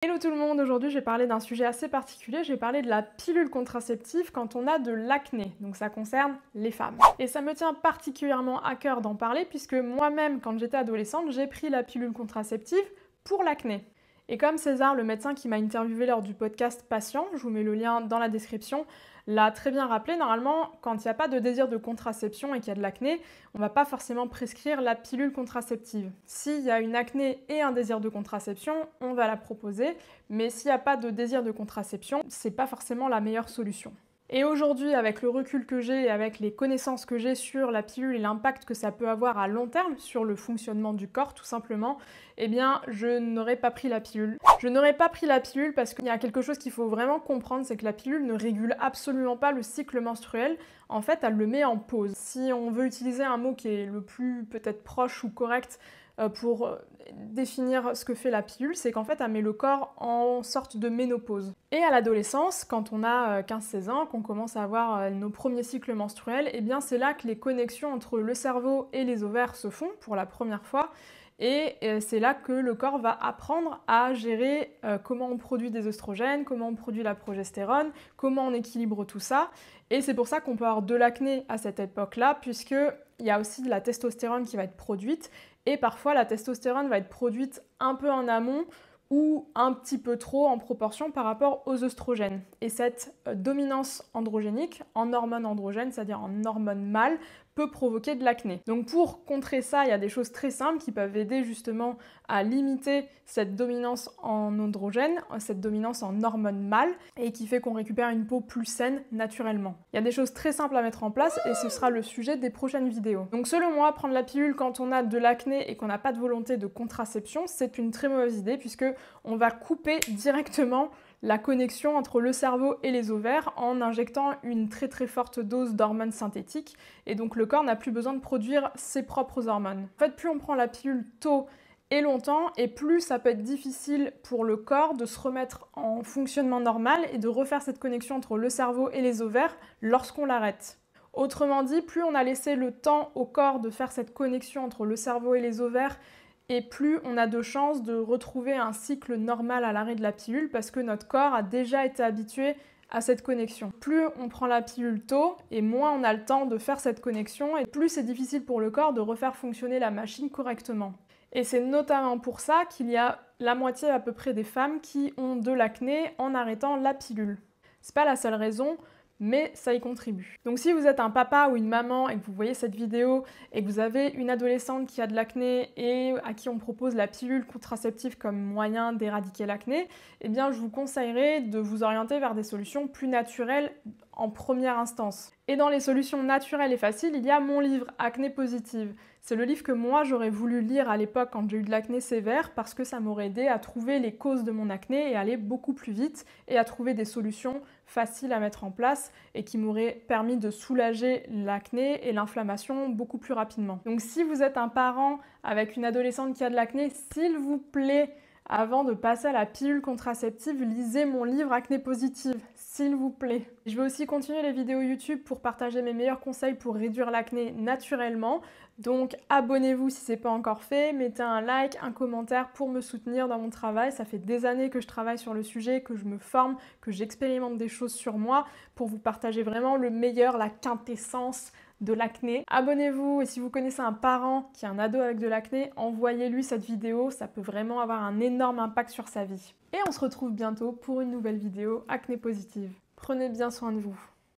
Hello tout le monde, aujourd'hui je vais parler d'un sujet assez particulier, je vais parler de la pilule contraceptive quand on a de l'acné, donc ça concerne les femmes. Et ça me tient particulièrement à cœur d'en parler puisque moi-même quand j'étais adolescente j'ai pris la pilule contraceptive pour l'acné. Et comme César, le médecin qui m'a interviewé lors du podcast Patient, je vous mets le lien dans la description, l'a très bien rappelé, normalement, quand il n'y a pas de désir de contraception et qu'il y a de l'acné, on ne va pas forcément prescrire la pilule contraceptive. S'il y a une acné et un désir de contraception, on va la proposer, mais s'il n'y a pas de désir de contraception, c'est pas forcément la meilleure solution. Et aujourd'hui, avec le recul que j'ai et avec les connaissances que j'ai sur la pilule et l'impact que ça peut avoir à long terme sur le fonctionnement du corps, tout simplement, eh bien, je n'aurais pas pris la pilule. Je n'aurais pas pris la pilule parce qu'il y a quelque chose qu'il faut vraiment comprendre, c'est que la pilule ne régule absolument pas le cycle menstruel. En fait, elle le met en pause. Si on veut utiliser un mot qui est le plus peut-être proche ou correct pour définir ce que fait la pilule, c'est qu'en fait elle met le corps en sorte de ménopause. Et à l'adolescence, quand on a 15-16 ans, qu'on commence à avoir nos premiers cycles menstruels, eh bien c'est là que les connexions entre le cerveau et les ovaires se font pour la première fois. Et c'est là que le corps va apprendre à gérer comment on produit des œstrogènes, comment on produit la progestérone, comment on équilibre tout ça. Et c'est pour ça qu'on peut avoir de l'acné à cette époque-là, puisqu'il y a aussi de la testostérone qui va être produite. Et parfois, la testostérone va être produite un peu en amont ou un petit peu trop en proportion par rapport aux œstrogènes. Et cette dominance androgénique en hormones androgènes, c'est-à-dire en hormones mâles, peut provoquer de l'acné. Donc pour contrer ça, il y a des choses très simples qui peuvent aider justement à limiter cette dominance en androgène, cette dominance en hormones mâles, et qui fait qu'on récupère une peau plus saine naturellement. Il y a des choses très simples à mettre en place et ce sera le sujet des prochaines vidéos. Donc selon moi, prendre la pilule quand on a de l'acné et qu'on n'a pas de volonté de contraception, c'est une très mauvaise idée puisque on va couper directement la connexion entre le cerveau et les ovaires en injectant une très très forte dose d'hormones synthétiques et donc le corps n'a plus besoin de produire ses propres hormones. En fait, plus on prend la pilule tôt et longtemps et plus ça peut être difficile pour le corps de se remettre en fonctionnement normal et de refaire cette connexion entre le cerveau et les ovaires lorsqu'on l'arrête. Autrement dit, plus on a laissé le temps au corps de faire cette connexion entre le cerveau et les ovaires, et plus on a de chances de retrouver un cycle normal à l'arrêt de la pilule parce que notre corps a déjà été habitué à cette connexion. Plus on prend la pilule tôt et moins on a le temps de faire cette connexion et plus c'est difficile pour le corps de refaire fonctionner la machine correctement. Et c'est notamment pour ça qu'il y a la moitié à peu près des femmes qui ont de l'acné en arrêtant la pilule. C'est pas la seule raison, mais ça y contribue. Donc si vous êtes un papa ou une maman et que vous voyez cette vidéo et que vous avez une adolescente qui a de l'acné et à qui on propose la pilule contraceptive comme moyen d'éradiquer l'acné, eh bien je vous conseillerais de vous orienter vers des solutions plus naturelles en première instance. Et dans les solutions naturelles et faciles, il y a mon livre Acné Positive. C'est le livre que moi j'aurais voulu lire à l'époque quand j'ai eu de l'acné sévère parce que ça m'aurait aidé à trouver les causes de mon acné et aller beaucoup plus vite et à trouver des solutions faciles à mettre en place et qui m'auraient permis de soulager l'acné et l'inflammation beaucoup plus rapidement. Donc si vous êtes un parent avec une adolescente qui a de l'acné, s'il vous plaît, avant de passer à la pilule contraceptive, lisez mon livre Acné Positive, s'il vous plaît. Je vais aussi continuer les vidéos YouTube pour partager mes meilleurs conseils pour réduire l'acné naturellement. Donc abonnez-vous si ce n'est pas encore fait, mettez un like, un commentaire pour me soutenir dans mon travail. Ça fait des années que je travaille sur le sujet, que je me forme, que j'expérimente des choses sur moi pour vous partager vraiment le meilleur, la quintessence de l'acné. Abonnez-vous et si vous connaissez un parent qui a un ado avec de l'acné, envoyez-lui cette vidéo, ça peut vraiment avoir un énorme impact sur sa vie. Et on se retrouve bientôt pour une nouvelle vidéo Acné Positive. Prenez bien soin de vous.